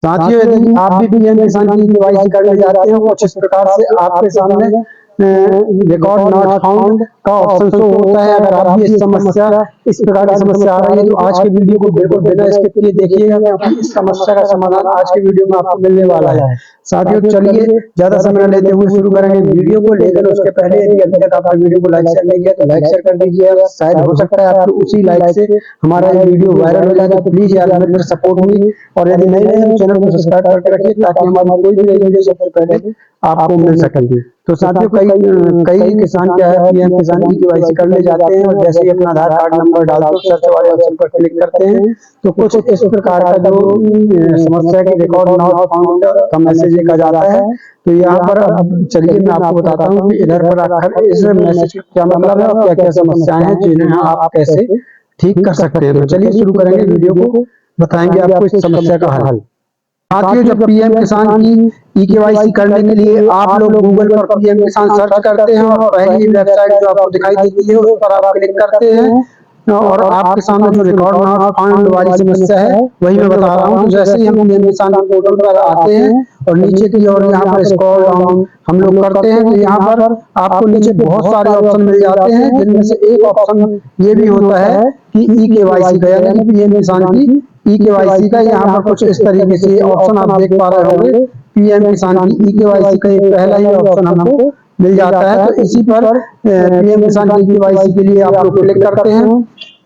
साथियों, यदि आप भी पीएम किसान की केवाईसी करने जाते हैं, कुछ इस प्रकार से आपके सामने रिकॉर्ड नॉट फाउंड का ऑप्शन शो होता है। अगर आप भी इस प्रकार की समस्या आ रही है तो आज के वीडियो को बिल्कुल बिना स्किप किए देखिएगा, क्योंकि इस समस्या का समाधान आज के वीडियो में आपको मिलने वाला है। साथियों, चलिए ज्यादा समय न लेते हुए शुरू करेंगे वीडियो को। लेकिन उसके पहले यदि अभी तक आपने वीडियो को लाइक शेयर नहीं किया तो लाइक शेयर कर दीजिएगा। शायद हो सकता है आपको उसी लाइक से हमारा ये वीडियो वायरल हो जाए, तो प्लीज यार मेरे सपोर्ट में, और यदि नहीं है तो चैनल को सब्सक्राइब करके रखिए, ताकि हमारी कोई भी नई वीडियो सबसे पहले आपको मिल सकेगी। तो साथियों, कई किसान क्या है, पीएम किसान की केवाईसी करने जाते हैं और जैसे ही अपना आधार कार्ड नंबर डालते हैं, सर्च वाले ऑप्शन पर क्लिक करते हैं तो कुछ इस प्रकार का जो समस्या की रिकॉर्ड नॉट फाउंड का मैसेज एक आ जाता है। तो यहाँ पर अब चलिए मैं आपको बताता हूँ कि इधर पर आकर इस मैसेज का क्या मतलब है और क्या क्या समस्याएं हैं जिन्हें आप कैसे ठीक कर सकते हैं। तो चलिए शुरू करेंगे वीडियो को, बताएंगे आपको इस समस्या का हल। साथियों, जब पीएम किसान की ई-केवाईसी करने के लिए आप लोग गूगल पर पीएम किसान सर्च करते हैं और पहली वेबसाइट जो आपको दिखाई देती है उस पर आप क्लिक करते हैं और आपके सामने जो रिकॉर्ड नॉट फाउंड वाली समस्या है वही मैं बता रहा हूँ। तो जैसे ही हम पीएम किसान पोर्टल पर आते हैं और नीचे की ओर यहाँ पर स्क्रॉल डाउन हम लोग करते हैं तो यहाँ पर आपको नीचे बहुत सारे ऑप्शन मिल जाते हैं, जिनमें से एक ऑप्शन ये भी होता है कि ई-केवाईसी का, यानी कि पीएम किसान की ई-केवाईसी का। यहाँ पर कुछ इस तरीके से ऑप्शन आप देख पा रहे होंगे। पीएम किसान की ई-केवाईसी का एक पहला ही ऑप्शन हमको मिल जाता है। तो इसी पर पीएम किसान की केवाईसी के लिए आप लोग क्लिक करते हैं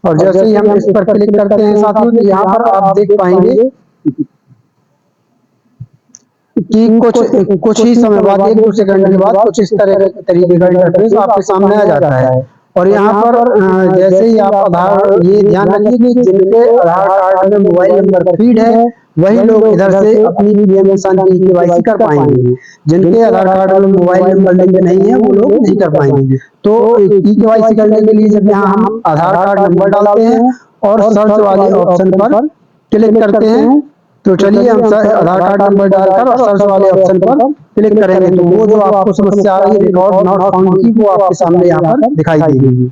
और जैसे ही हम इस पर क्लिक करते हैं साथियों, तो यहाँ पर आप देख पाएंगे कि कुछ ही समय बाद, 1-2 सेकंड के बाद कुछ इस तरीके का इंटरफेस आपके सामने आ जाता है। और यहाँ पर जैसे ही आप आधार, ये ध्यान रखिए कि जिनके आधार कार्ड में मोबाइल नंबर फीड है वही लोग इधर से अपनी पीएम किसान की केवाईसी कर पाएंगे। जिनके आधार कार्ड में मोबाइल नंबर लिंक नहीं है वो लोग नहीं कर पाएंगे। तो ई केवाईसी करने के लिए जब यहाँ हम आधार कार्ड नंबर डालते हैं और सर्च वाले ऑप्शन पर क्लिक करते हैं, तो चलिए हम आधार कार्ड नंबर डालकर और सर्च वाले ऑप्शन पर क्लिक करेंगे तो वो जो आपको समस्या आ रही है रिकॉर्ड नॉट फाउंड की, वो आपके सामने यहाँ पर दिखाई देगी।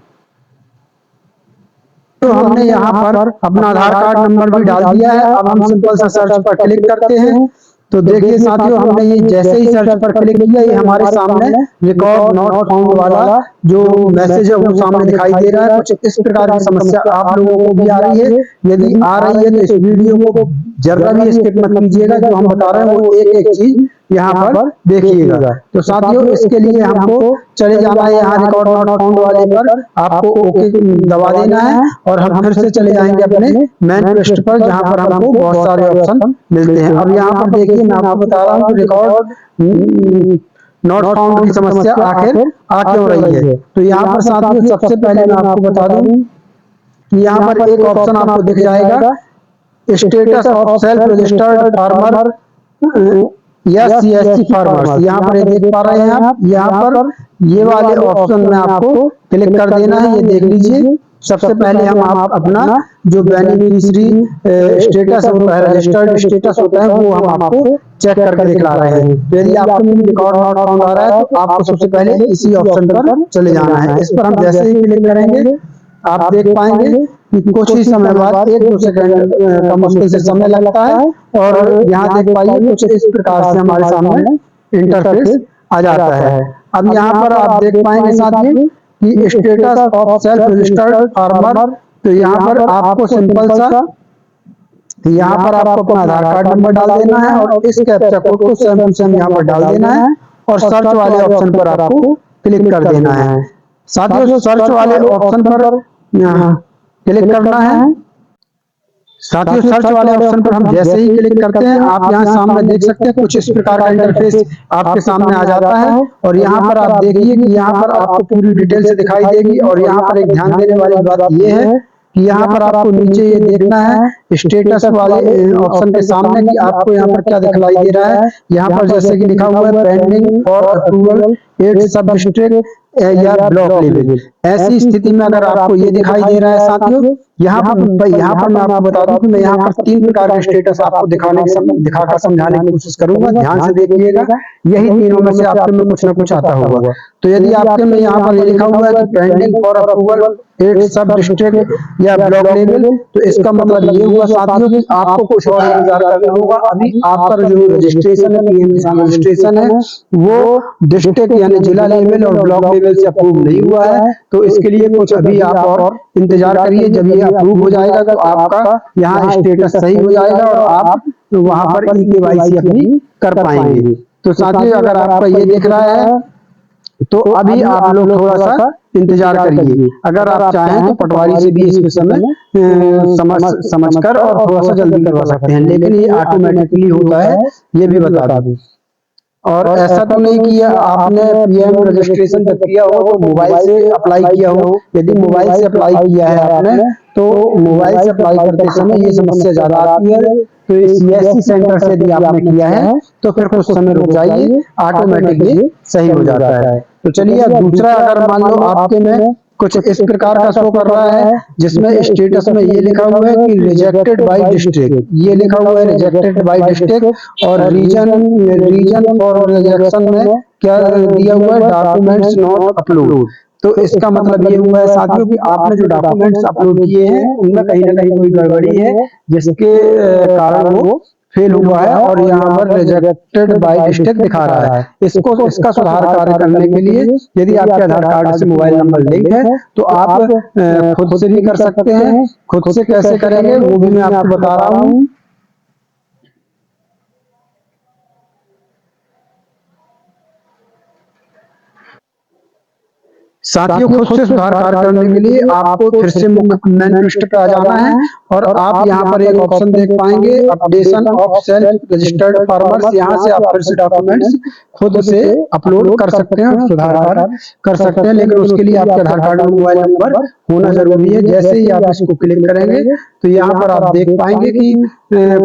तो हमने यहाँ पर अपना आधार कार्ड नंबर भी डाल दिया है। अब हम सिंपल सा सर्च पर क्लिक करते हैं तो देखिए साथियों, हमने ये जैसे ही सर्च पर क्लिक किया ये हमारे सामने रिकॉर्ड नॉट फाउंड वाला जो मैसेज है वो सामने दिखाई दे रहा है। कुछ इस प्रकार की समस्या आप लोगों को भी आ रही है। यदि आ रही है तो इस वीडियो को जरा भी स्किप मत कीजिएगा, जो हम बता रहे हैं वो एक एक चीज यहाँ पर देखिएगा। तो साथियों, इसके लिए हमको चले जाना है यहाँ रिकॉर्ड नॉट फाउंड वाले पर, आपको ओके दबा देना है और हम फिर से चले जाएंगे अपने मेन पृष्ठ पर, जहाँ पर हमको बहुत सारे ऑप्शन मिलते हैं। अब यहाँ पर देखिए मैं आपको बता रहा हूँ रिकॉर्ड नॉट फाउंड की समस्या आखिर आ क्यों रही है। तो यहाँ पर साथियों सबसे पहले मैं आपको बता दूं कि यहाँ पर एक ऑप्शन आपको दिख जाएगा, status of self registered farmer या सीएससी फार्मर्स। यहाँ पर देख पा रहे हैं आप, यहाँ पर ये वाले ऑप्शन में आपको क्लिक कर देना है। ये देख लीजिए, सबसे पहले हम आप अपना जो बेनिफिशियरी स्टेटस होता है, रजिस्टर्ड स्टेटस होता है, वो हम आपको चेक करके दिखला रहे हैं। तो यदि आपको रिकॉर्ड नॉट फाउंड आ रहा है तो आपको सबसे पहले इसी ऑप्शन पर चले जाना है। इस पर हम जैसे ही क्लिक करेंगे आप देख पाएंगे कि कुछ ही समय बाद 1-2 सेकंड का मुश्किल से समय लगता है और यहाँ देख पाइए कुछ इस प्रकार से हमारे सामने इंटरफेस आ जाता है। अब यहाँ पर आप देख पाएंगे साथियों कि status of self registered farmer, तो यहाँ पर आपको सिंपल सा यहाँ पर आपको अपना आधार कार्ड नंबर डाल देना है और इस कैप्चा कोड को सेम टू सेम यहाँ पर डाल देना है और सर्च वाले ऑप्शन पर आपको क्लिक कर देना है। साथियों, सर्च वाले ऑप्शन पर क्लिक करना है। साथियों, सर्च वाले ऑप्शन पर हम जैसे ही क्लिक करते हैं आप यहाँ सामने देख सकते हैं कुछ इस प्रकार का इंटरफेस आपके सामने आ जाता है। और यहाँ पर आप देखिए कि यहाँ पर आपको पूरी डिटेल से दिखाई देगी। और यहाँ पर एक ध्यान देने वाली बात ये है कि यहाँ पर आपको नीचे ये देखना है स्टेटस वाले ऑप्शन के सामने कि आपको यहाँ पर क्या दिखलाई दे रहा है। यहाँ पर जैसे कि लिखा हुआ है पेंडिंग फॉर अप्रूवल एट सब डिस्ट्रिक्ट या ब्लॉक लेवल। ऐसी स्थिति में अगर आपको ये दिखाई दे रहा है साथियों, यहाँ पर मैं आपको बता दूं कि मैं यहाँ पर 3 प्रकार के स्टेटस आपको दिखाकर समझाने की कोशिश करूंगा। ध्यान से देखिएगा, यही तीनों में से आपके में कुछ ना कुछ आता होगा। तो यदि आपके में यहाँ पर लिखा हुआ है पेंडिंग फॉर अप्रूवल एट सब डिस्ट्रिक्ट या ब्लॉक लेवल, तो इसका मतलब ये हुआ हुआ साथियों कि आपको कुछ और इंतजार करना होगा। अभी आपका जो रजिस्ट्रेशन है, पीएम किसान रजिस्ट्रेशन है, वो डिस्ट्रिक्ट यानी जिला लेवल और ब्लॉक लेवल से अप्रूव नहीं हुआ है। तो इसके लिए कुछ अभी आप और इंतजार करिए। जब ये अप्रूव हो जाएगा तो आपका यहाँ स्टेटस सही हो जाएगा और आप वहां पर ई-केवाईसी अपनी कर पाएंगे। तो साथियों अगर आपका ये दिख रहा है तो अभी आप लोग थोड़ा सा इंतजार करिए। अगर आप चाहें तो पटवारी से भी इस विषय में समझकर और थोड़ा सा जल्दी करवा सकते हैं, लेकिन ये ऑटोमेटिकली होता है, ये भी बता दूं। और ऐसा तो नहीं किया आपने पीएम रजिस्ट्रेशन जब किया हो तो मोबाइल से अप्लाई किया हो। यदि मोबाइल से अप्लाई किया है आपने तो मोबाइल से अप्लाई करते समय ये समस्या ज्यादा आती है। तो इस सीएससी सेंटर से यदि आपने किया है तो फिर कुछ समय रुक जाइए, ऑटोमेटिकली सही हो जाता है। तो चलिए दूसरा, अगर मान लो आपके में कुछ इस प्रकार का शो कर रहा है जिसमें स्टेटस में ये लिखा हुआ है कि रिजेक्टेड बाय डिस्ट्रिक्ट, ये लिखा हुआ है रिजेक्टेड बाय डिस्ट्रिक्ट, और रीजन फॉर रिजेक्शन में क्या दिया हुआ है, डॉक्यूमेंट्स नॉट अपलोड। तो इसका मतलब ये हुआ है साथियों कि आपने जो डॉक्यूमेंट्स अपलोड किए हैं उनमें कहीं ना कहीं कोई गड़बड़ी है जिसके कारण वो फेल हुआ है और यहाँ पर रिजेक्टेड बाय डिस्ट्रिक्ट दिखा रहा है। इसका सुधार कार्य करने के लिए यदि आपके आधार कार्ड से मोबाइल नंबर लिंक है तो आप खुद से भी कर सकते हैं। खुद से कैसे करेंगे वो भी मैं आपको बता रहा हूँ। साथियों खुद से सुधार कार्य करने के लिए आपको फिर से मेन पृष्ठ पर आ जाना है और आप यहाँ पर एक ऑप्शन देख पाएंगे, updation of self registered farmers. यहाँ से आप फिर से डॉक्यूमेंट्स खुद से अपलोड कर सकते हैं, सुधार कार्य कर सकते हैं, लेकिन उसके लिए आपके आधार कार्ड और मोबाइल नंबर होना जरूरी है। जैसे ही आप इसको क्लिक करेंगे तो यहाँ पर आप देख पाएंगे कि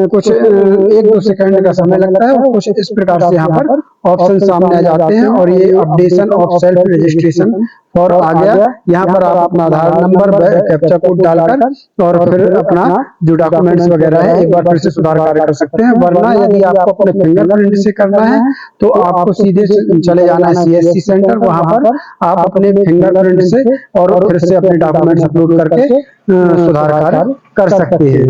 कुछ 1-2 सेकंड का समय लगता है और कुछ इस प्रकार से यहाँ पर ऑप्शन सामने आ जाते हैं और ये अपडेशन ऑफ सेल्फ रजिस्ट्रेशन और आ गया। यहाँ पर आप अपना आधार नंबर, कैप्चा कोड डालकर और फिर अपना जो डॉक्यूमेंट्स वगैरह है एक बार फिर से सुधार कार्य कर सकते हैं। वरना यदि आपको अपने फिंगरप्रिंट से करना है तो आपको सीधे चले जाना है सीएससी सेंटर, वहां पर आप अपने फिंगरप्रिंट से और फिर से अपने डॉक्यूमेंट्स अपलोड करके सुधार कार्य कर सकते हैं।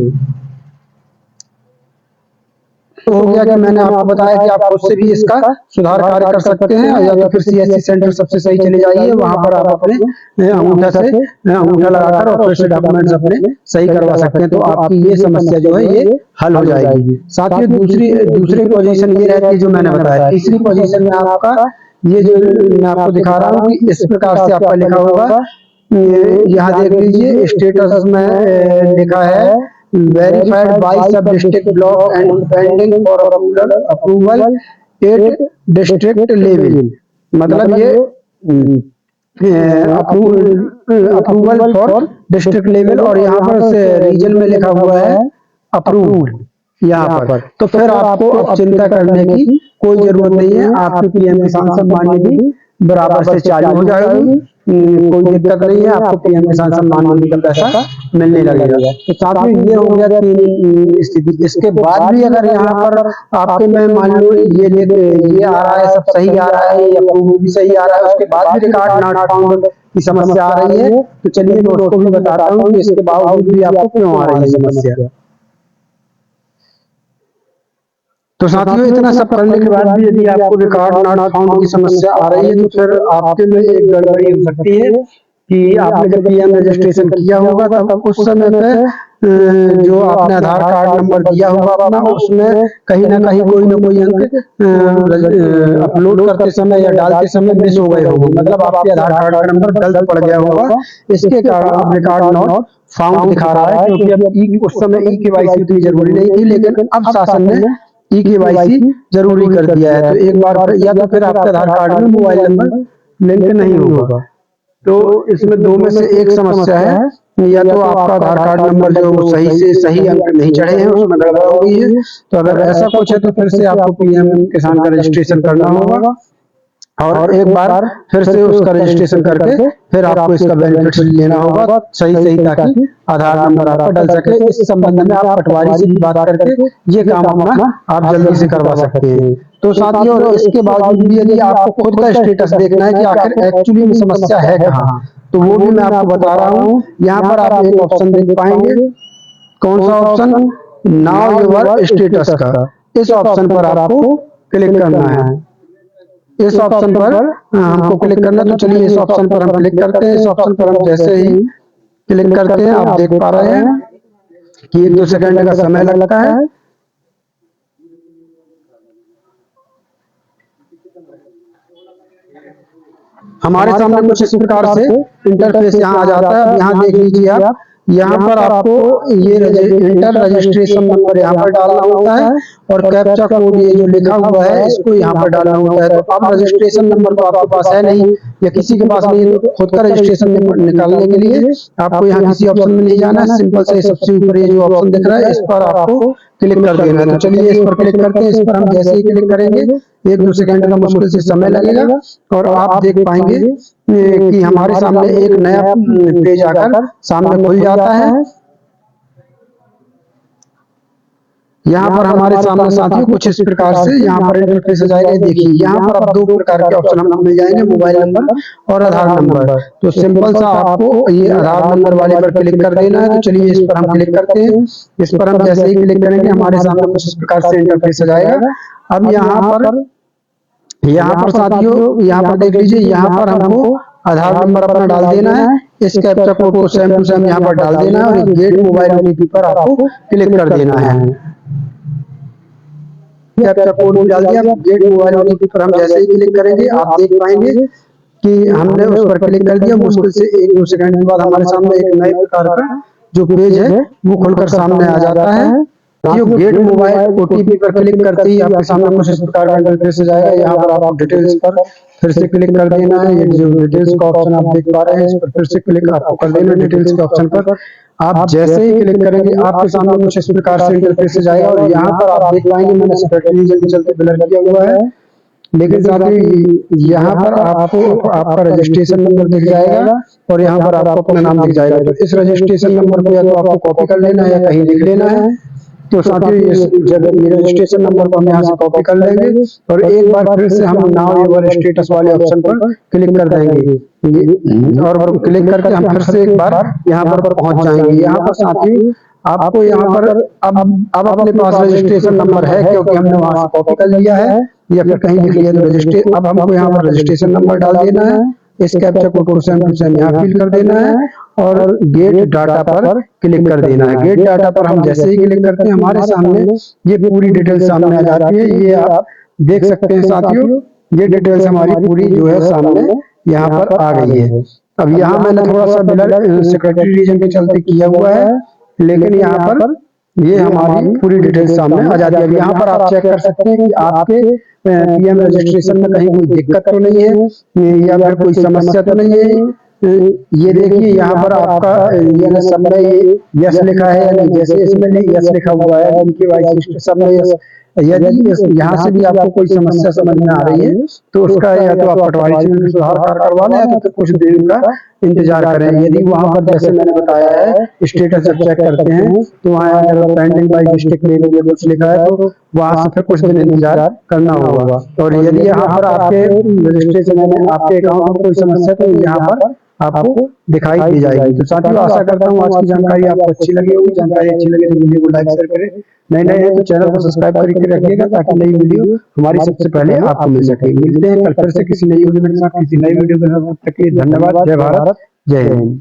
तो हो गया कि मैंने आपको बताया कि आप खुद से भी इसका सुधार कार्य कर सकते हैं या तो फिर सीएससी सेंटर सबसे सही चले जाइए, वहां पर आप अपने अंगूठा लगाकर और फिर से डॉक्यूमेंट्स अपने सही करवा सकते हैं। तो आपकी ये समस्या जो है ये हल हो जाएगी। साथियों दूसरी पोजीशन ये रहती है जो मैंने बताया। तीसरी पोजीशन में आपका ये जो मैं आपको दिखा रहा हूँ इस प्रकार से आपका लिखा होगा, यहाँ देख लीजिए स्टेटस में लिखा है verified by sub district block and pending for approval at district level। मतलब ये अप्रूवल फॉर डिस्ट्रिक्ट लेवल और यहाँ पर रीजन में लिखा हुआ है अप्रूव्ड यहाँ पर। तो फिर आपको अब चिंता करने की कोई जरूरत नहीं है, आपकी पीएम किसान सम्मान निधि बराबर से चालू हो जाएगी। कोई दिक्कत नहीं है, आपको पीएम किसान सम्मान निधि का पैसा मिलने लगेगा। तो साथियों ये हो गया तीन स्थिति। इसके बाद भी अगर यहाँ पर आपके में मान लो ये आ रहा है, सब सही आ रहा है या वो भी सही आ रहा है, उसके बाद भी रिकॉर्ड नॉट फाउंड की समस्या आ रही है, तो चलिए मैं उसको भी बताता हूँ कि इसके बावजूद भी आपको क्यों आ रही है समस्या। तो साथियों इतना सब करने के बाद भी यदि आपको रिकॉर्ड नॉट फाउंड की समस्या आ रही है तो फिर आपके में एक गड़बड़ी हो सकती है कि आपने जब पीएम रजिस्ट्रेशन किया होगा तब उस समय पे जो आपने आधार कार्ड नंबर दिया होगा अपना, उसमें कहीं ना कहीं कोई ना कोई अंक अपलोड करते समय या डालते समय मिस हो गए होंगे, मतलब आपके आधार कार्ड का नंबर गलत पड़ गया होगा। इसके कारण अब रिकॉर्ड नॉट फाउंड दिखा रहा है, क्योंकि अब उस समय ई-केवाईसी उतनी जरूरी नहीं थी, लेकिन अब शासन ने ई-केवाईसी जरूरी कर दिया है। तो एक बार या तो फिर आपके आधार कार्ड में मोबाइल नंबर लिंक नहीं होगा, तो इसमें दो में से एक समस्या है, या तो आपका आधार कार्ड नंबर जो सही से सही अंक नहीं चढ़े हैं उसमें गड़बड़ हो गई है। तो अगर ऐसा कुछ है तो फिर से आपको पीएम किसान का रजिस्ट्रेशन करना होगा और एक बार फिर से उसका रजिस्ट्रेशन करके फिर आपको इसका बेनिफिट लेना होगा सही, ताकि आधार नंबर आपका डल सके। इस संबंध में आप पटवारी से भी बात करके ये काम अपना आप जल्दी से करवा सकते हैं। तो साथियों इसके बावजूद भी यदि आपको खुद का स्टेटस देखना है कि आखिर एक्चुअली में समस्या है कहाँ, तो वो भी मैं आपको बता रहा हूँ। यहाँ पर आप एक ऑप्शन देख पाएंगे कौन सा ऑप्शन, नाउ योर स्टेटस का, इस ऑप्शन पर आपको क्लिक करना है। इस ऑप्शन पर हमको क्लिक करना है। तो चलिए इस ऑप्शन पर हम क्लिक करते हैं। इस ऑप्शन पर हम जैसे ही क्लिक करते हैं, आप देख पा रहे हैं कि 1-2 सेकंड का समय लगता है। हमारे सामने कुछ इस प्रकार से इंटरफेस यहाँ आ जाता है। अब यहाँ देख लीजिए आप, यहाँ पर आपको ये इंटर रजिस्ट्रेशन नंबर यहाँ पर डालना होता है और कैप्चा कोड ये जो लिखा हुआ है इसको यहाँ पर डालना होता है। तो अब रजिस्ट्रेशन नंबर तो आपके पास है नहीं या किसी के पास नहीं है, तो खुद का रजिस्ट्रेशन नंबर निकालने के लिए आपको यहाँ किसी ऑप्शन में नहीं जाना है। सिंपल से सबसे ऊपर ये जो ऑप्शन दिख रहा है इस पर आपको क्लिक कर देना है। तो चलिए इस पर क्लिक करते हैं। इस पर हम जैसे ही क्लिक करेंगे 1-2 सेकंड का मुश्किल से समय लगेगा और आप देख पाएंगे कि हमारे सामने एक नया पेज आकर सामने खुल जाता है। यहाँ पर हमारे सामने साथियों कुछ इस प्रकार से यहाँ पर इंटरफेस आ जाएगा। देखिए यहाँ पर अब 2 प्रकार के ऑप्शन हमको मिल जाएंगे, मोबाइल नंबर और आधार नंबर। तो सिंपल सा आपको ये आधार नंबर वाले पर क्लिक कर देना है। तो चलिए इस पर हम क्लिक करते हैं। इस पर हम जैसे ही क्लिक करेंगे हमारे सामने कुछ इस प्रकार से इंटरफेस आ जाएगा। अब यहाँ पर साथियों यहाँ पर देख लीजिए, यहाँ पर हमको आधार नंबर अपना डाल देना है। इस कैप्चा कोड को सेम टू सेम यहाँ पर डाल देना है और गेट मोबाइल ओटीपी पर आपको क्लिक कर देना है। कैप्चा कोड डाल दिया, गेट मोबाइल ओटीपी पर हम जैसे ही क्लिक करेंगे आप देख पाएंगे कि हमने उस पर क्लिक कर दिया। मुश्किल से 1-2 सेकंड के बाद हमारे सामने एक नए प्रकार का जो पेज है वो खुलकर सामने आ जाता है। जो गेट मोबाइल ओटीपी पर क्लिक करते ही आपके सामने कुछ इस प्रकार का इंटरफेस आ जाएगा। यहाँ पर आपको डिटेल्स पर फिर से क्लिक कर देना है। ये जो डिटेल्स का ऑप्शन आप देख पा रहे हैं इस पर फिर से क्लिक आपको कर देना है। डिटेल्स के ऑप्शन पर आप जैसे ही क्लिक करेंगे आपके सामने कुछ इस प्रकार से इंटरफेस आ जाएगा और यहाँ पर आप देख पाएंगे मैंने सेक्रेटरी रीजन के चलते ब्लर किया हुआ है, लेकिन साथियों यहाँ पर आपको आपका रजिस्ट्रेशन नंबर दिख जाएगा और यहाँ पर आपको अपना नाम दिख जाएगा। तो इस रजिस्ट्रेशन नंबर को या तो आपको कॉपी कर लेना है या कहीं लिख लेना है। तो साथियों ये रजिस्ट्रेशन नंबर को हम यहाँ से कॉपी कर लेंगे और एक बार फिर से हम नाउ योर स्टेटस वाले ऑप्शन पर क्लिक कर देंगे और क्लिक करके हम फिर से एक बार यहाँ पर पहुंच जाएंगे। यहाँ पर साथियों आपको यहाँ पर अब अपने पास रजिस्ट्रेशन नंबर है क्योंकि हमने वहां से कॉपी कर लिया है या फिर कहीं लिख लिया। तो अब हमको यहाँ पर रजिस्ट्रेशन नंबर डाल देना है। इस कैप्चा कोड को सेम टू सेम यहाँ फिल कर देना है और गेट डाटा पर क्लिक कर देना है। गेट डाटा पर हम जैसे ही क्लिक करते हैं हमारे सामने ये पूरी डिटेल सामने आ जाती है। ये आप देख सकते हैं साथियों, ये डिटेल्स हमारी पूरी जो है सामने यहाँ पर आ गई है। अब यहाँ मैंने थोड़ा सा ब्लर सेक्रेटरी रीजन के चलते किया हुआ है, लेकिन यहाँ पर ये हमारी पूरी डिटेल्स सामने आ जाती है। अब यहाँ पर आप चेक कर सकते हैं कि आपके पीएम रजिस्ट्रेशन में कहीं कोई दिक्कत तो नहीं है या फिर कोई समस्या तो नहीं है। ये देखिए यहाँ पर आपका ये सब में ये यस लिखा है, यानी जैसे इसमें नहीं यस लिखा हुआ है केवाईसी सब में यस। यदि यहाँ से भी आपको कोई समस्या समझ में आ रही है तो उसका या तो आप पटवारी से मिलकर सुधार कार्य करवा लें या तो कुछ देर का इंतजार करें। यदि वहां पर जैसे मैंने बताया है स्टेटस जब चेक करते हैं तो वहाँ अगर पेंडिंग बाय डिस्ट्रिक्ट में कुछ लिखा है तो वहां से फिर कुछ दिन इंतजार करना होगा। और यदि यहाँ पर आपके रजिस्ट्रेशन में आपके अकाउंट में कोई समस्या तो यहाँ पर आपको दिखाई दी जाएगी। तो साथियों आशा करता हूँ आज की जानकारी आपको अच्छी लगी होगी। जानकारी अच्छी लगी तो वीडियो को लाइक शेयर करें, नए है तो चैनल को सब्सक्राइब करके रखिएगा ताकि नई वीडियो हमारी सबसे पहले आपको मिल सके। मिलते हैं कल फिर से किसी नई वीडियो के साथ किसी नई वीडियो के साथ। तक के लिए धन्यवाद। जय भारत, जय हिंद।